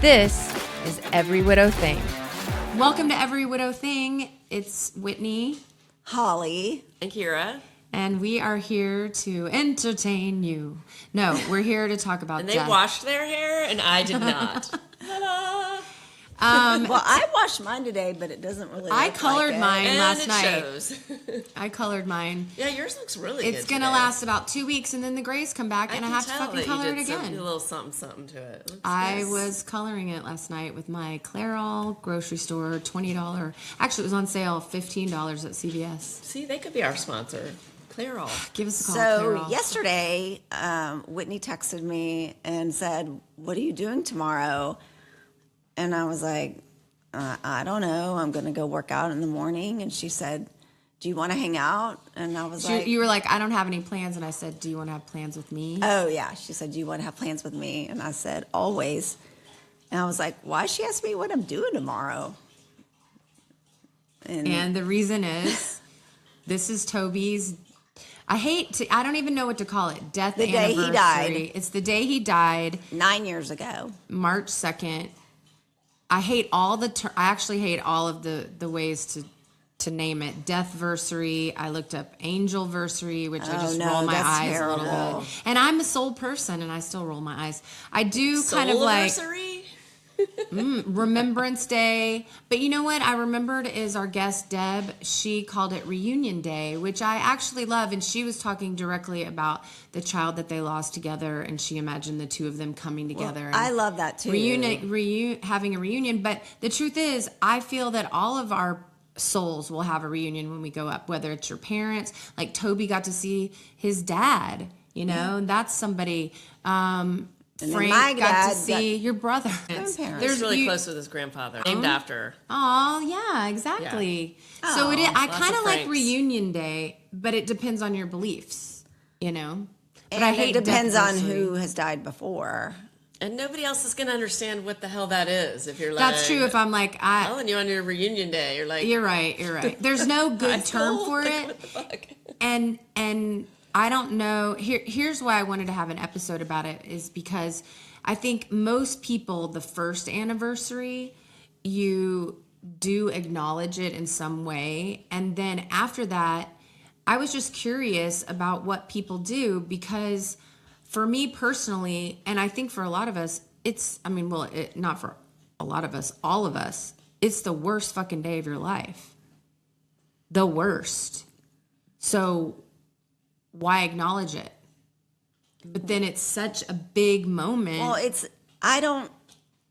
This is Every Widow Thing. Welcome to Every Widow Thing. It's Whitney, Holly, and Kira. And we are here to entertain you. No, we're here to talk about And they death. washed their hair, and I did not. Ta-da! Well, I washed mine today, but it doesn't really look I colored like mine And last it night. shows. I colored mine. Yeah, yours looks really good. It's going to last about 2 weeks, and then the grays come back, and I have to fucking color it again. A little something to it. Looks I nice. was coloring it last night with my Clairol grocery store, $20. Actually, it was on sale, $15 at CVS. See, they could be our sponsor. Clairol. Give us a call, So Clairol. yesterday, Whitney texted me and said, "What are you doing tomorrow?" And I was like, "I don't know. I'm going to go work out in the morning." And she said, "Do you want to hang out?" And I was like, You were like, I don't have any plans. And I said, do you want to have plans with me? "Oh yeah." She said, "Do you want to have plans with me?" And I said, "Always." And I was like, "Why?" She asked me what I'm doing tomorrow. And the reason is, this is Toby's, I don't even know what to call it, death The day anniversary. he died. It's the day he died, 9 years ago. March 2nd. I hate all I actually hate all of the ways to name it. Deathversary. I looked up Angelversary, which I just roll my that's eyes terrible. a little bit. And I'm a soul person, and I still roll my eyes. I do kind of like Souliversary? Remembrance Day. But you know what I remembered is our guest Deb. She called it Reunion Day, which I actually love. And she was talking directly about the child that they lost together, and she imagined the two of them coming together. I love that too. Having a reunion. But the truth is, I feel that all of our souls will have a reunion when we go up, whether it's your parents, like Toby got to see his dad, you know, that's somebody. And then Frank my got dad to see your brother. grandparents. He's really close with his grandfather. Named after. Oh, yeah, exactly. Yeah. So it is, I Lots kind of of like Franks. Reunion Day, but it depends on your beliefs, you know. But And I hate it depends on Deathversary. who has died before. And nobody else is going to understand what the hell that is. If you're like, That's true. If I'm like, telling you on your reunion day, you're like, you're right. There's no high good term school? for Like, it. what the fuck? And I don't know. Here's why I wanted to have an episode about it, is because I think most people, the first anniversary, you do acknowledge it in some way. And then after that, I was just curious about what people do, because for me personally, and I think for a lot of us, not for a lot of us, all of us, it's the worst fucking day of your life. The worst. So why acknowledge it? But then it's such a big moment. Well, I don't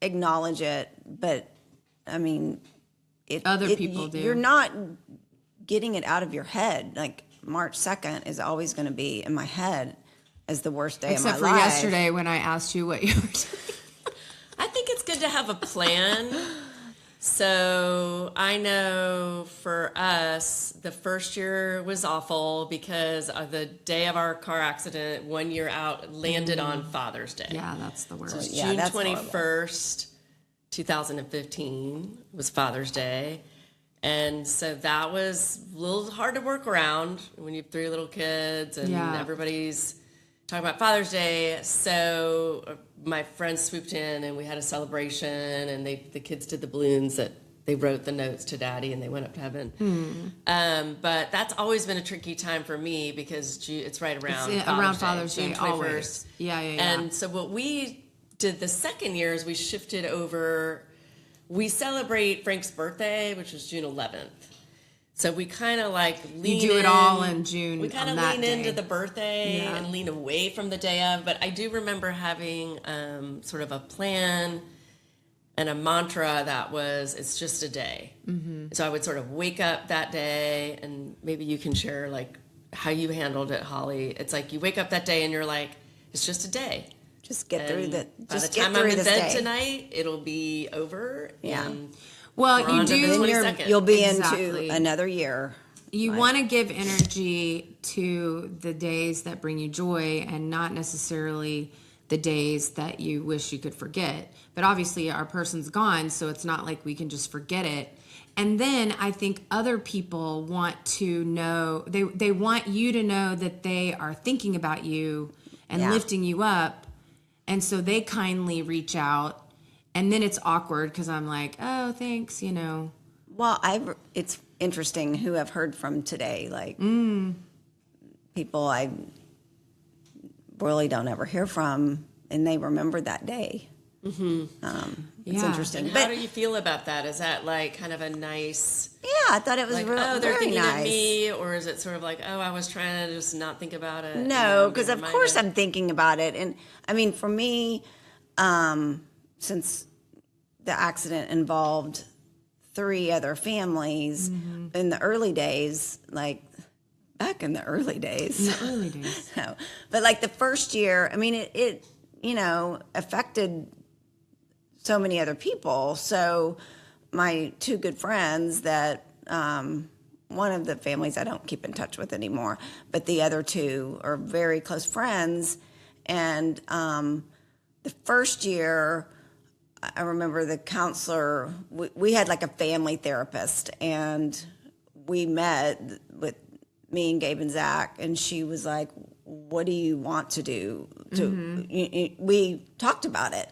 acknowledge it, but I mean, Other people do. You're not getting it out of your head. Like March 2nd is always going to be in my head as the worst day Except of for my life. yesterday when I asked you what you were doing. I think it's good to have a plan. So I know for us, the first year was awful because of the day of our car accident, 1 year out, landed on Father's Day. Yeah, that's the worst. Yeah, June that's 21st, 2015 was Father's Day. And so that was a little hard to work around when you have 3 little kids and Yeah. everybody's talking about Father's Day. So my friends swooped in and we had a celebration, and the kids did the balloons that they wrote the notes to Daddy, and they went up to heaven. But that's always been a tricky time for me because it's right around Father's Day, June 21st. always. Yeah. And so what we did the second year is we shifted over. We celebrate Frank's birthday, which was June 11th. So we kind of like lean do it all in June We kind on of that lean day. into the birthday Yeah. and lean away from the day of. But I do remember having sort of a plan and a mantra that was, it's just a day. Mm-hmm. So I would sort of wake up that day, and maybe you can share like how you handled it, Holly. It's like you wake up that day and you're like, it's just a day. Just get through And the. by Just the get time I'm through in this bed day. tonight, it'll be over. Yeah. And Well, We're you on to the do. 22nd. You'll be Exactly. into another year. You want to give energy to the days that bring you joy, and not necessarily the days that you wish you could forget. But obviously our person's gone, so it's not like we can just forget it. And then I think other people want to know, they want you to know that they are thinking about you and Yeah. lifting you up. And so they kindly reach out And then it's awkward because I'm like, oh, thanks, you know. Well, it's interesting who I've heard from today. Like people I really don't ever hear from, and they remember that day. It's interesting. And how do you feel about that? Is that like kind of a nice? Yeah, I thought it was Like, really oh, they're very thinking nice. of me, or is it sort of like, oh, I was trying to just not think about it? No, because be of course reminded? I'm thinking about it, and I mean, for me, since the accident involved 3 other families in the early days, like back in the early days. In the early days. No, but like the first year, I mean, it affected so many other people. So my 2 good friends that one of the families I don't keep in touch with anymore, but the other 2 are very close friends. And the first year, I remember the counselor, we had like a family therapist, and we met with me and Gabe and Zach, and she was like, what do you want to do? We talked about it.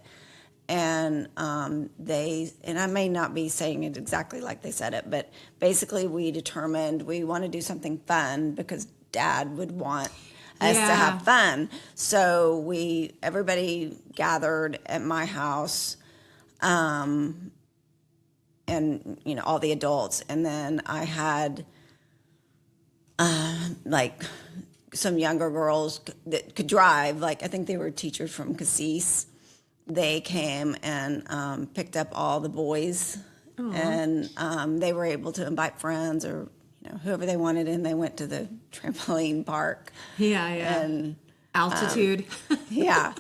And and I may not be saying it exactly like they said it, but basically we determined we want to do something fun because Dad would want us to have fun. So everybody gathered at my house, and all the adults, and then I had like some younger girls that could drive. Like I think they were teachers from Cassis. They came and picked up all the boys, and they were able to invite friends or whoever they wanted, and they went to the trampoline park. Yeah. And Altitude. yeah,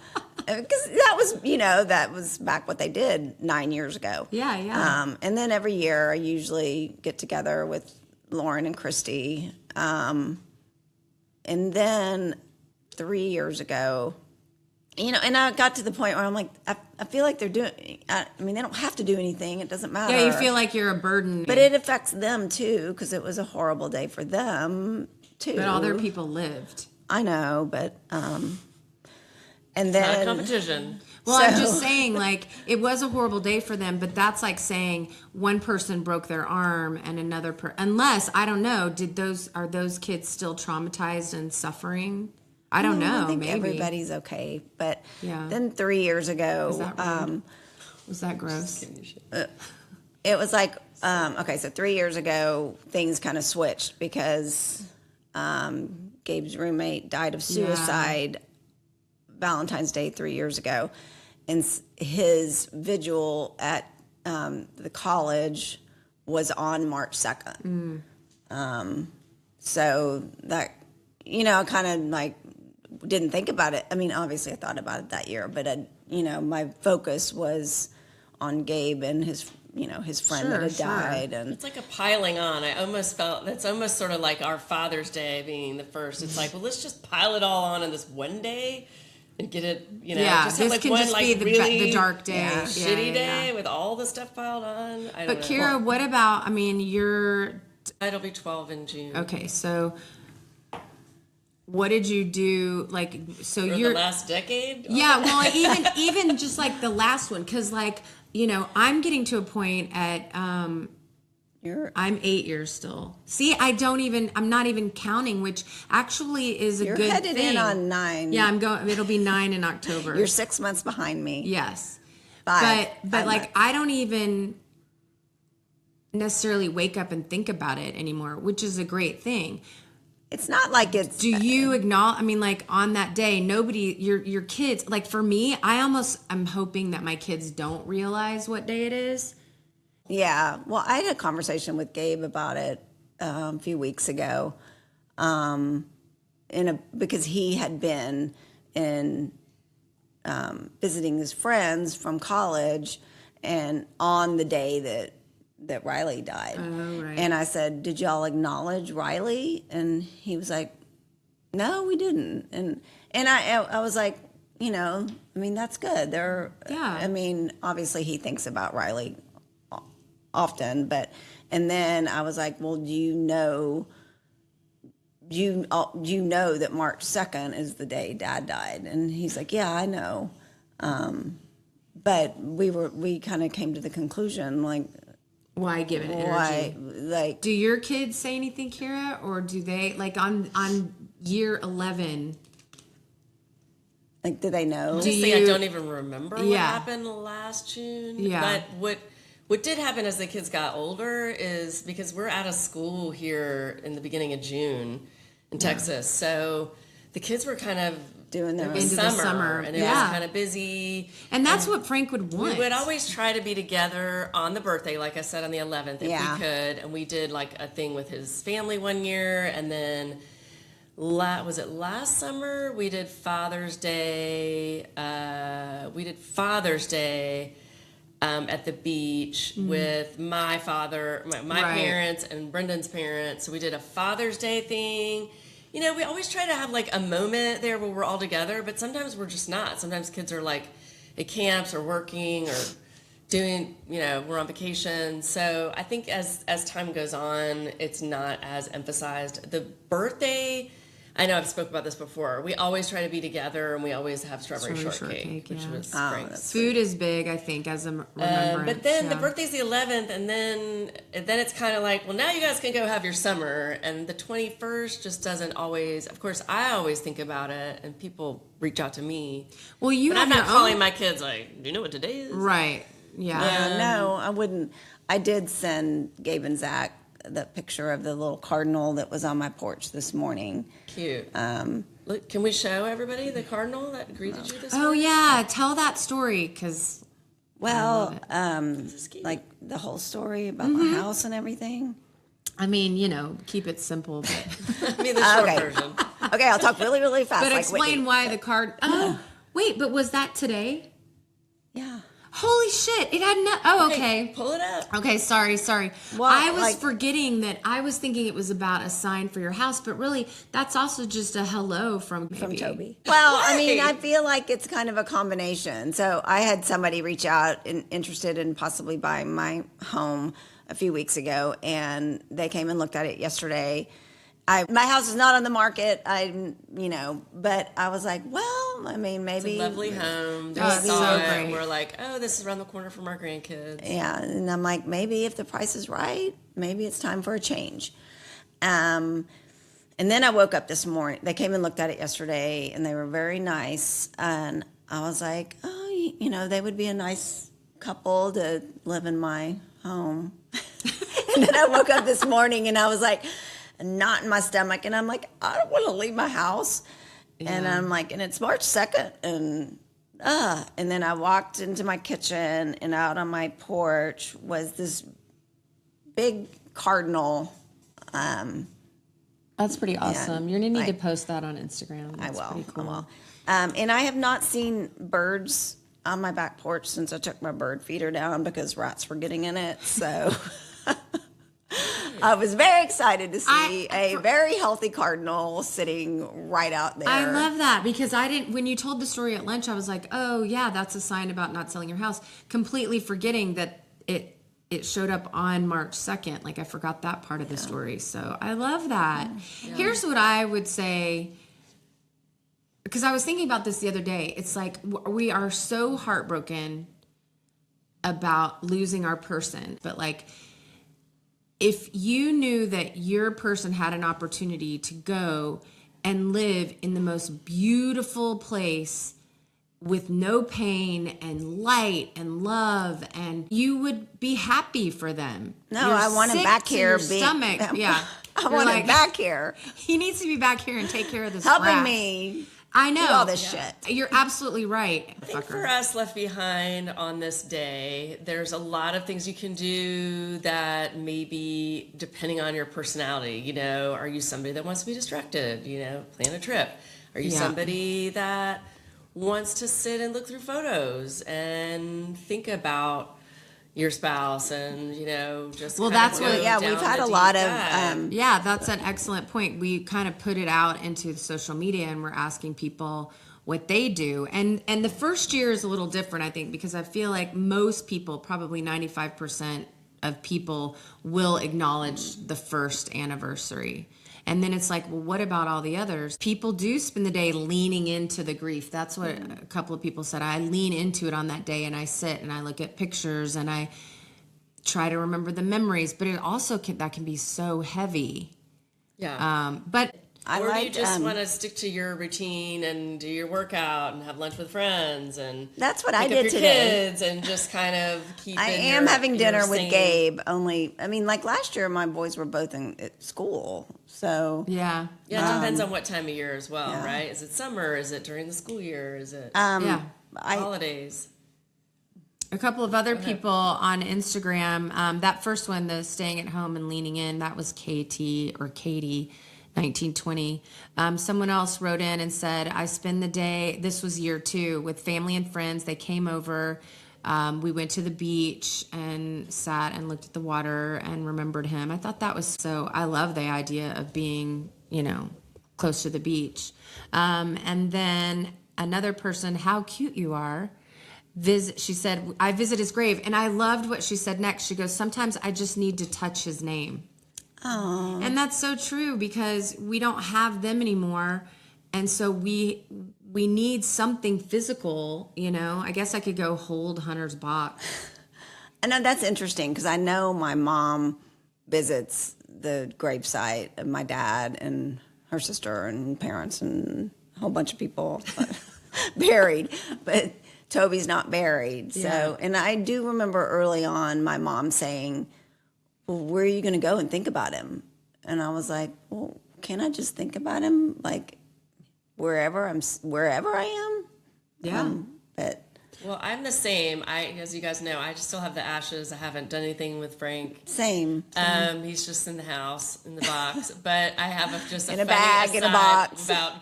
because that was back what they did 9 years ago. Yeah. And then every year I usually get together with Lauren and Christy, and then 3 years ago. And I got to the point where I'm like, I feel like they're doing, I mean, they don't have to do anything. It doesn't matter. Yeah, you feel like you're a burden. But it affects them too, because it was a horrible day for them too. But all their people lived. I know, but, and Not a then. competition. Well, I'm just saying, like, it was a horrible day for them, but that's like saying one person broke their arm and another unless, I don't know, are those kids still traumatized and suffering? I don't know. I think maybe everybody's okay. But Yeah. then 3 years ago, Is that rude? Was that gross? it was like, okay, so 3 years ago, things kind of switched because Gabe's roommate died of suicide Valentine's Day 3 years ago. And his vigil at the college was on March 2nd. So that, kind of like didn't think about it. I mean, obviously I thought about it that year, but my focus was on Gabe and his friend that had died. And It's like a piling on. I almost felt that's almost sort of like our Father's Day being the first. It's like, well, let's just pile it all on in this one day and get it, just have this like can one just like be really the dark day. Yeah. shitty day with all the stuff piled on. I don't But know. Kira, what about, I mean, It'll be 12 in June. okay, so what did you do? Like, so For you're the last decade? Yeah, well, even just like the last one, because like I'm getting to a point at I'm 8 years still. See, I'm not even counting, which actually is a you're good headed thing. in on 9. Yeah, I'm going. It'll be 9 in October. You're 6 months behind me. Yes, 5. but like I don't even necessarily wake up and think about it anymore, which is a great thing. It's not like it's. Do you acknowledge? I mean, like on that day, your kids. Like for me, I'm hoping that my kids don't realize what day it is. Yeah. Well, I had a conversation with Gabe about it a few weeks ago, because he had been in visiting his friends from college, and on the day that Riley died. Oh, right. And I said, "Did y'all acknowledge Riley?" And he was like, "No, we didn't." And I was like, I mean, that's good. I mean, obviously he thinks about Riley often, and then I was like, "Well, do you know that March 2nd is the day Dad died?" And he's like, "Yeah, I know." but we kind of came to the conclusion, like, Why give it energy? why, like, Do your kids say anything, Kira, or do they like on year 11? do they know? Honestly, I don't even remember what Yeah. happened last June. Yeah. But what did happen as the kids got older is because we're out of school here in the beginning of June in Texas. So the kids were kind of Doing their it own- was Into the summer, summer. and it Yeah. was kind of busy. And that's what Frank would want. We would always try to be together on the birthday, like I said, on the 11th, if Yeah. we could. And we did like a thing with his family one year. And then, was it last summer? We did Father's Day. At the beach with my father, my Right. parents, and Brendan's parents. So we did a Father's Day thing. You know, we always try to have like a moment there where we're all together, but sometimes we're just not. Sometimes kids are like at camps or working or doing, we're on vacation. So I think as time goes on, it's not as emphasized. The birthday, I know I've spoke about this before. We always try to be together, and we always have strawberry shortcake, which yeah. was Oh, great. that's Food is big, I think, as a remembrance. But then the yeah. birthday's the 11th, and then it's kind of like, well, now you guys can go have your summer. And the 21st just doesn't always. Of course, I always think about it, and people reach out to me. Well, you But have I'm not your calling own... my kids like, do you know what today is? Right. Yeah. No, I wouldn't. I did send Gabe and Zach the picture of the little cardinal that was on my porch this morning. Cute. Look, can we show everybody the cardinal that greeted you this Oh, morning? yeah. Tell that story, because... Well, cute. like the whole story about Mm-hmm. my house and everything. I mean, keep it simple, but... I mean, the short Okay. version. Okay, I'll talk really, really fast. But like explain Whitney. why the card... Oh, wait, but was that today? Yeah. Holy shit. It had no... Oh, okay. Pull it up. Okay, sorry. Well, I was like- forgetting that I was thinking it was about a sign for your house, but really, that's also just a hello from Toby. Well, I mean, Right. I feel like it's kind of a combination. So I had somebody reach out and interested in possibly buying my home a few weeks ago, and they came and looked at it yesterday. My house is not on the market. But I was like, well, I mean, maybe It's a lovely home. They Oh, it's saw so it, and great. we're like, oh, this is around the corner from our grandkids. Yeah, and I'm like, maybe if the price is right, maybe it's time for a change. And then I woke up this morning. They came and looked at it yesterday, and they were very nice. And I was like, oh, they would be a nice couple to live in my home. And then I woke up this morning, and I was like, a knot in my stomach, and I'm like, I don't want to leave my house. And I'm like, and it's March 2nd, and then I walked into my kitchen, and out on my porch was this big cardinal. That's pretty awesome. You're going to need I- to post that on Instagram. I That's will. pretty cool. I will. And I have not seen birds on my back porch since I took my bird feeder down because rats were getting in it. So I was very excited to see a very healthy cardinal sitting right out there. I love that because when you told the story at lunch, I was like, oh, yeah, that's a sign about not selling your house. Completely forgetting that it showed up on March 2nd. Like, I forgot that part of the story. So I love that. Yeah. Here's what I would say, because I was thinking about this the other day. It's like we are so heartbroken about losing our person. But, like, if you knew that your person had an opportunity to go and live in the most beautiful place with no pain and light and love, and you would be happy for them. No, You're I want him sick back to here. your stomach. Yeah. I You're want like, him back here. He needs to be back here and take care of this Helping brat. me I know. do all this shit. You're absolutely right. I think for us left behind on this day, there's a lot of things you can do that maybe depending on your personality, are you somebody that wants to be distracted, plan a trip? Are you somebody that wants to sit and look through photos and think about your spouse and, just Well, kind of that's go what- Yeah, down we've had the a deep lot of dive. Yeah, that's an excellent point. We kind of put it out into social media and we're asking people what they do. And the first year is a little different, I think, because I feel like most people, probably 95% of people, will acknowledge the first anniversary. And then it's like, well, what about all the others? People do spend the day leaning into the grief. That's what a couple of people said. I lean into it on that day, and I sit and I look at pictures and I try to remember the memories. But it also that can be so heavy. Yeah. But or do you just want to stick to your routine and do your workout and have lunch with friends and that's what pick I up did your today. kids and just kind of keep. I in am your, having dinner with singing. Gabe. Only, I mean, like last year, my boys were both at school, so yeah. Yeah, it depends on what time of year as well, right? Is it summer? Is it during the school year? Is it holidays? A couple of other people on Instagram, that first one, the staying at home and leaning in, that was Katie 1920. Someone else wrote in and said, I spend the day, this was year 2, with family and friends. They came over. We went to the beach and sat and looked at the water and remembered him. I thought that was so, I love the idea of being, close to the beach. And then another person, how cute you are. She said, I visit his grave. And I loved what she said next. She goes, sometimes I just need to touch his name. oh, And that's so true because we don't have them anymore. And so we need something physical, I guess I could go hold Hunter's box. I know that's interesting because I know my mom visits the gravesite of my dad and her sister and parents and a whole bunch of people buried, but Toby's not buried. So, and I do remember early on my mom saying, well, where are you going to go and think about him? And I was like, well, can I just think about him like wherever I am? Yeah. But Well, I'm the same. As you guys know, I just still have the ashes. I haven't done anything with Frank. same. He's just in the house, in the box. But I have just a In a funny bag, in a aside box. about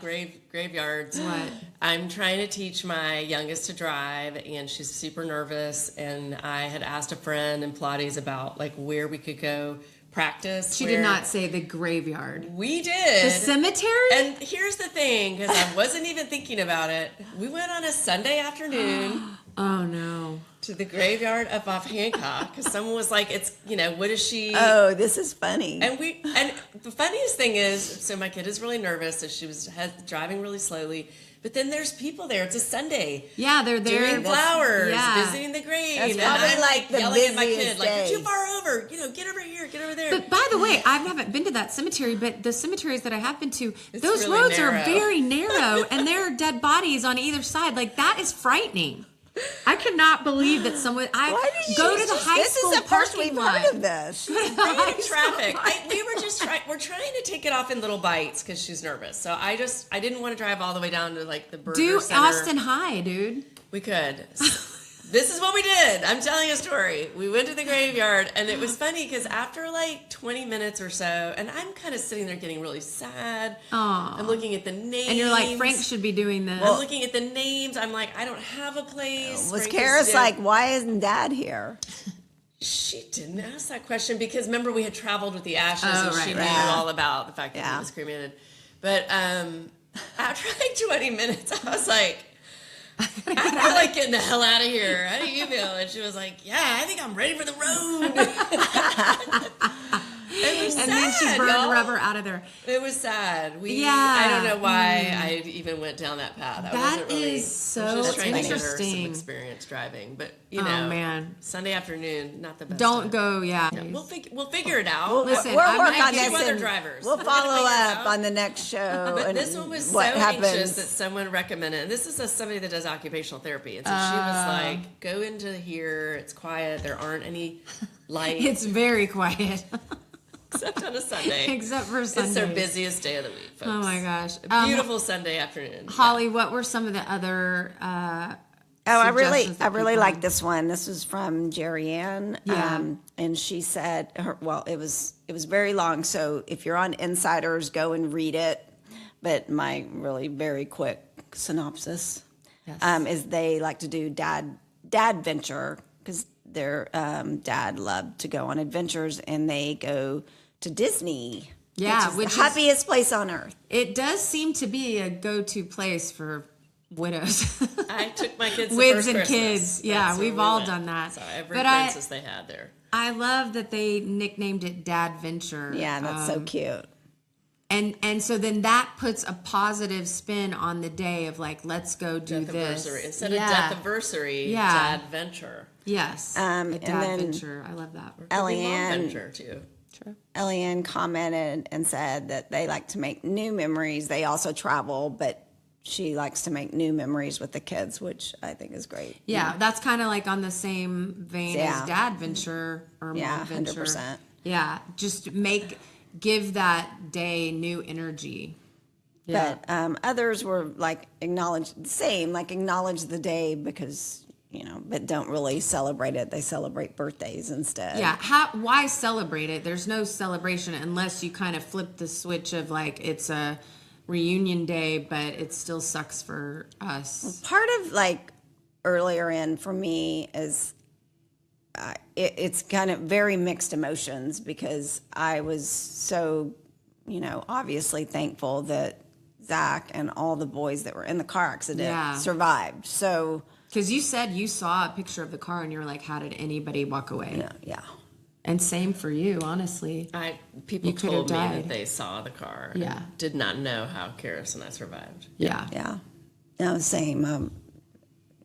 graveyards. What? I'm trying to teach my youngest to drive, and she's super nervous. And I had asked a friend in Pilates about like where we could go practice. She did not say the graveyard. We did. The cemetery? And here's the thing, because I wasn't even thinking about it. We went on a Sunday afternoon Oh, no. to the graveyard up off Hancock because someone was like, "It's what is she?" Oh, this is funny. And the funniest thing is, so my kid is really nervous, so she was driving really slowly. But then there's people there. It's a Sunday. Yeah, they're there. Doing flowers, yeah. visiting the grave. That's and probably I'm like the yelling at my busiest kid, like, day. "You're too far over. Get over here. Get over there." But by the way, I haven't been to that cemetery, but the cemeteries that I have been to, those really roads are narrow. very narrow, and there are dead bodies on either side. Like, that is frightening. I cannot believe that someone. Why did go you to the just- high this school is the first parking we've lot. heard of this. Random traffic. We were just we're trying to take it off in little bites because she's nervous. So I didn't want to drive all the way down to like the burger Do center. Austin High, dude. We could. This is what we did. I'm telling a story. We went to the graveyard, and it was funny because after like 20 minutes or so, and I'm kind of sitting there getting really sad. Aw. I'm looking at the names. And you're like, Frank should be doing this. I'm looking at the names. I'm like, I don't have a place. Was Frank Karis is like, dead. why isn't Dad here? She didn't ask that question because remember we had traveled with the ashes Oh, and right, she right. knew Yeah. all about the fact that Yeah. he was cremated. But after like 20 minutes, I was like, I feel like getting the hell out of here. How do you feel? And she was like, yeah, I think I'm ready for the road. It was and sad, then she burned y'all. rubber out of there. It was sad. Yeah. I don't know why I even went down that path. I That wasn't really, is I was just so trying to get her some interesting. experience driving. But, Oh, man. Sunday afternoon, not the best Don't time. go, yeah. We'll figure it out. Listen, we'll I'm work gonna on give this. you other and drivers. We'll We're gonna follow figure it up out. on the next show. But and this one was so what anxious happens. that someone recommended, and this is somebody that does occupational therapy, and so she was like, "Go into here. It's quiet. There aren't any lights It's very quiet. except on a Sunday. Except for It's their Sundays. busiest day of the week, folks. Oh my gosh. A beautiful Sunday afternoon. Holly, what were some of the other I really suggestions that people like had? this one. This was from Jerry Ann. Yeah. And she said, it was very long. So if you're on Insiders, go and read it. But my really very quick synopsis is they like to do dad venture because their dad loved to go on adventures, and they go to Disney. Yeah, which is the happiest place on earth. It does seem to be a go-to place for widows. I took my kids the Wids first and Christmas. kids. Yeah, That's where we've we all went. done that. So every But princess they had there. I love that they nicknamed it Dad Venture. Yeah, that's so cute. And so then that puts a positive spin on the day of like, let's go do this. Deathversary. Instead of Yeah. Deathversary, Yeah. Dadventure. Yes. A and dad then venture. I love that. Eliane Adventure, too. Eliane commented and said that they like to make new memories. They also travel, but she likes to make new memories with the kids, which I think is great. Yeah, that's kind of like on the same vein Yeah. as dad venture or Yeah, mom venture. 100%. Yeah, just give that day new energy. Yeah. But others were like acknowledge the day because, but don't really celebrate it. They celebrate birthdays instead. Yeah, why celebrate it? There's no celebration unless you kind of flip the switch of like it's a reunion day, but it still sucks for us. Part of like earlier in for me is it's kind of very mixed emotions because I was so, obviously thankful that Zach and all the boys that were in the car accident survived. So, because you said you saw a picture of the car and you were like, how did anybody walk away? yeah. And same for you, honestly. People You could have told me died. that they saw the car. Yeah. And did not know how Karis and I survived. Yeah. Yeah. No, same.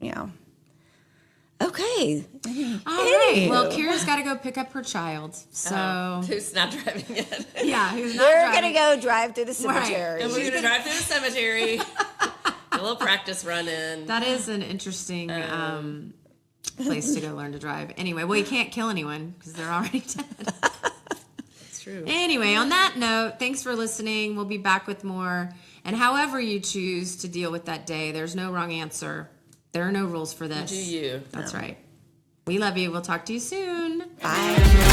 Yeah. Okay. All right. Well, Kira's got to go pick up her child. So, Who's not driving yet? yeah, who's not We're driving. going to go drive through the cemetery. And we're going to drive through the cemetery. A little practice run in. That is an interesting place to go learn to drive. Anyway, well, you can't kill anyone because they're already dead. It's true. Anyway, on that note, thanks for listening. We'll be back with more. And however you choose to deal with that day, there's no wrong answer. There are no rules for this. Do you? That's right. We love you. We'll talk to you soon. Bye.